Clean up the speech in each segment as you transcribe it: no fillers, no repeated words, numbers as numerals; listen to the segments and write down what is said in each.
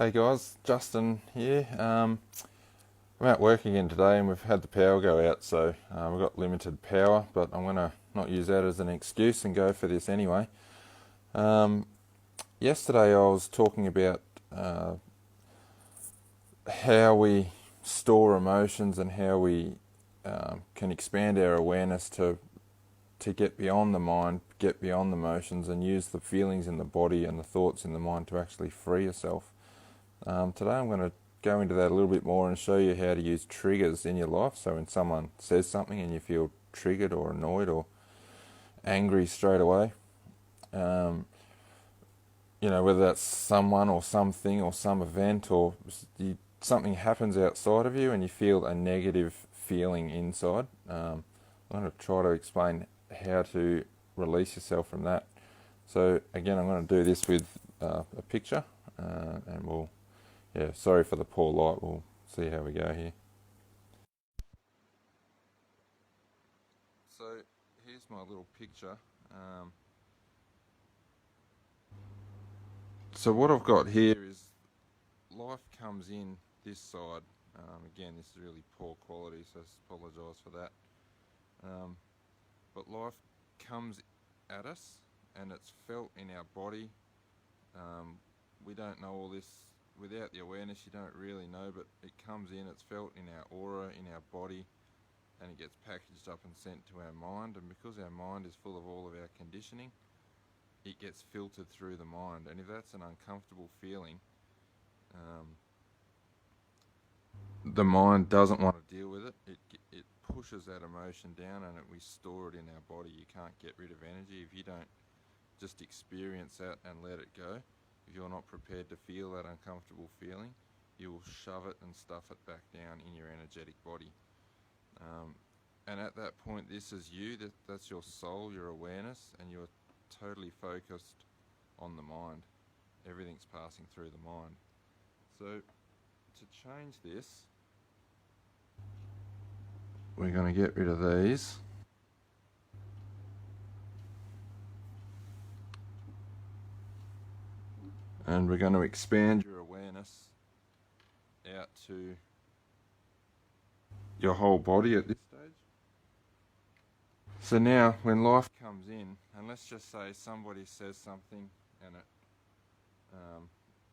Hey guys, Justin here. I'm out work again today and we've had the power go out, so we've got limited power, but I'm going to not use that as an excuse and go for this anyway. Um, Yesterday I was talking about how we store emotions and how we can expand our awareness to get beyond the mind, get beyond the emotions, and use the feelings in the body and the thoughts in the mind to actually free yourself. Today I'm going to go into that a little bit more and show you how to use triggers in your life. So when someone says something and you feel triggered or annoyed or angry straight away, um, whether that's someone or something or some event or something happens outside of you and you feel a negative feeling inside, I'm going to try to explain how to release yourself from that. So again, I'm going to do this with a picture, and sorry for the poor light. We'll see how we go here. So here's my little picture. So what I've got here is life comes in this side. Again, this is really poor quality, so I apologise for that. But life comes at us and it's felt in our body. We don't know all this without the awareness, you don't really know, but it comes in, it's felt in our aura, in our body, and it gets packaged up and sent to our mind. And because our mind is full of all of our conditioning, it gets filtered through the mind. And if that's an uncomfortable feeling, the mind doesn't want to deal with it. It pushes that emotion down and we store it in our body. You can't get rid of energy if you don't just experience that and let it go. If you're not prepared to feel that uncomfortable feeling, you will shove it and stuff it back down in your energetic body. And at that point, this is you, that's your soul, your awareness, and you're totally focused on the mind. Everything's passing through the mind. So to change this, we're going to get rid of these. And we're going to expand your awareness out to your whole body at this stage. So now when life comes in, and let's just say somebody says something and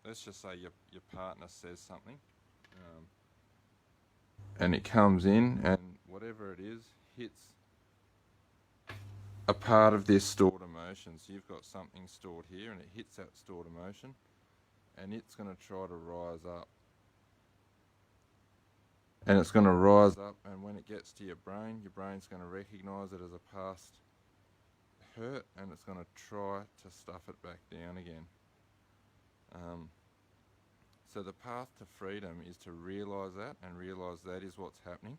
let's just say your partner says something, and it comes in and whatever it is hits a part of this stored emotion. So you've got something stored here and it hits that stored emotion and it's going to try to rise up. And it's going to rise up, and when it gets to your brain's going to recognise it as a past hurt, and it's going to try to stuff it back down again. So the path to freedom is to realise that and realise that is what's happening.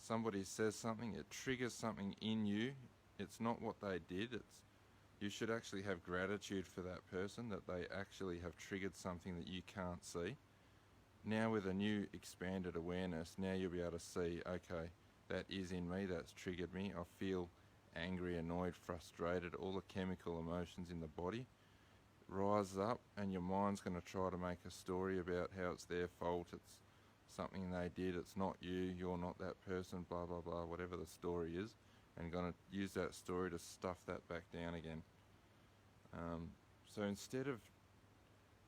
Somebody says something, it triggers something in you. It's not what they did. You should actually have gratitude for that person, that they actually have triggered something that you can't see. Now with a new expanded awareness, now you'll be able to see, okay, that is in me, that's triggered me. I feel angry, annoyed, frustrated, all the chemical emotions in the body rise up, and your mind's going to try to make a story about how it's their fault, it's something they did, it's not you, you're not that person, blah, blah, blah, whatever the story is, and going to use that story to stuff that back down again. So instead of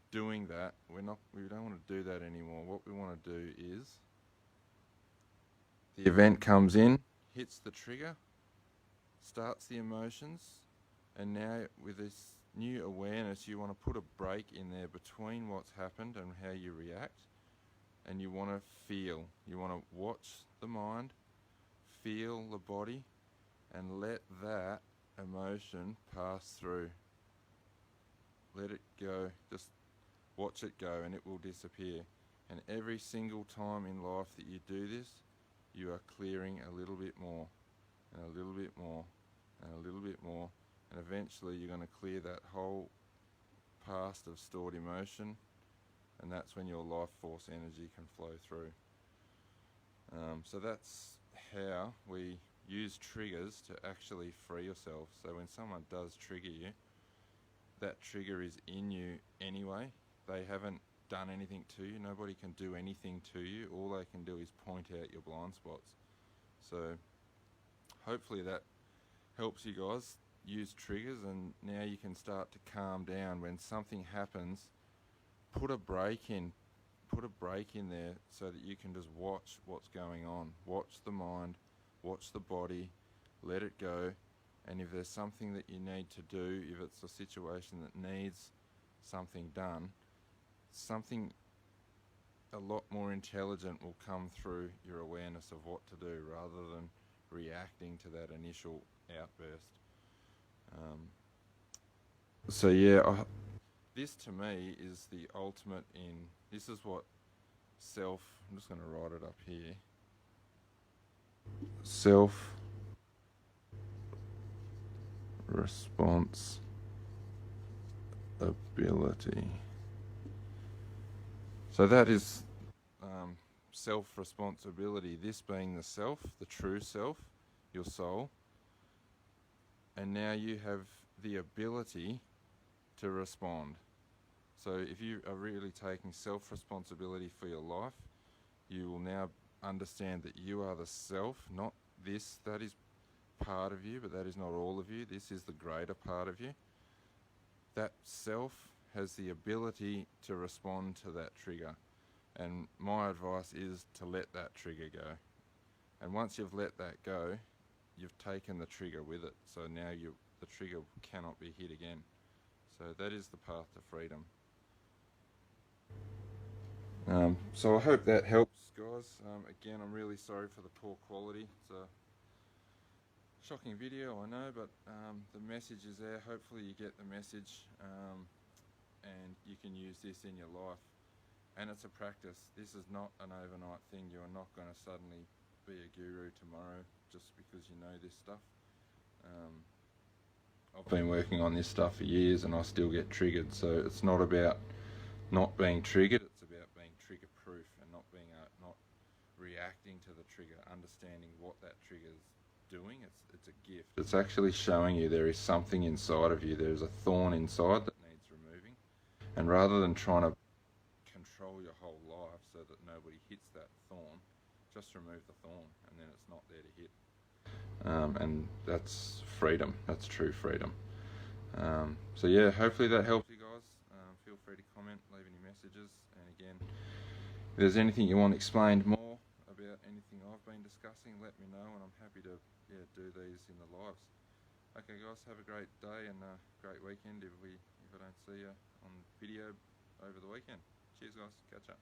doing that, we don't want to do that anymore. What we want to do is the event comes in, hits the trigger, starts the emotions, and now with this new awareness you want to put a break in there between what's happened and how you react, and you want to feel. You want to watch the mind, feel the body, and let that emotion pass through. Let it go, just watch it go and it will disappear. And every single time in life that you do this, you are clearing a little bit more, and a little bit more, and a little bit more, and eventually you're going to clear that whole past of stored emotion, and that's when your life force energy can flow through. So that's how we use triggers to actually free yourself. So when someone does trigger you, that trigger is in you anyway. They haven't done anything to you. Nobody can do anything to you. All they can do is point out your blind spots. So hopefully that helps you guys use triggers, and now you can start to calm down. When something happens, put a break in there so that you can just watch what's going on. Watch the mind, watch the body, let it go. And if there's something that you need to do, if it's a situation that needs something done, something a lot more intelligent will come through your awareness of what to do, rather than reacting to that initial outburst. So yeah, this to me is the ultimate in, this is what I'm just going to write it up here, self responsibility. So that is self-responsibility, this being the self, the true self, your soul. And now you have the ability to respond. So if you are really taking self-responsibility for your life, you will now understand that you are the self, not this. That is part of you, but that is not all of you. This is the greater part of you. That self has the ability to respond to that trigger. And my advice is to let that trigger go. And once you've let that go, you've taken the trigger with it. So now the trigger cannot be hit again. So that is the path to freedom. So I hope that helps, guys. Again, I'm really sorry for the poor quality. It's a shocking video, I know, but the message is there. Hopefully you get the message, and you can use this in your life. And it's a practice. This is not an overnight thing. You are not going to suddenly be a guru tomorrow just because you know this stuff. I've been working on this stuff for years and I still get triggered. So it's not about not being triggered. It's about being trigger proof and not reacting to the trigger, understanding what that trigger's doing. It's a gift. It's actually showing you there is something inside of you. There's a thorn inside that needs removing. And rather than trying to control your whole life so that nobody hits that thorn, just remove the thorn and then it's not there to hit. And that's freedom. That's true freedom. So yeah, hopefully that helps you guys. Feel free to comment, leave any messages, and again, if there's anything you want explained more about anything I've been discussing, let me know, and I'm happy to do these in the lives. Okay guys, have a great day and a great weekend if I don't see you on video over the weekend. Cheers guys, catch up.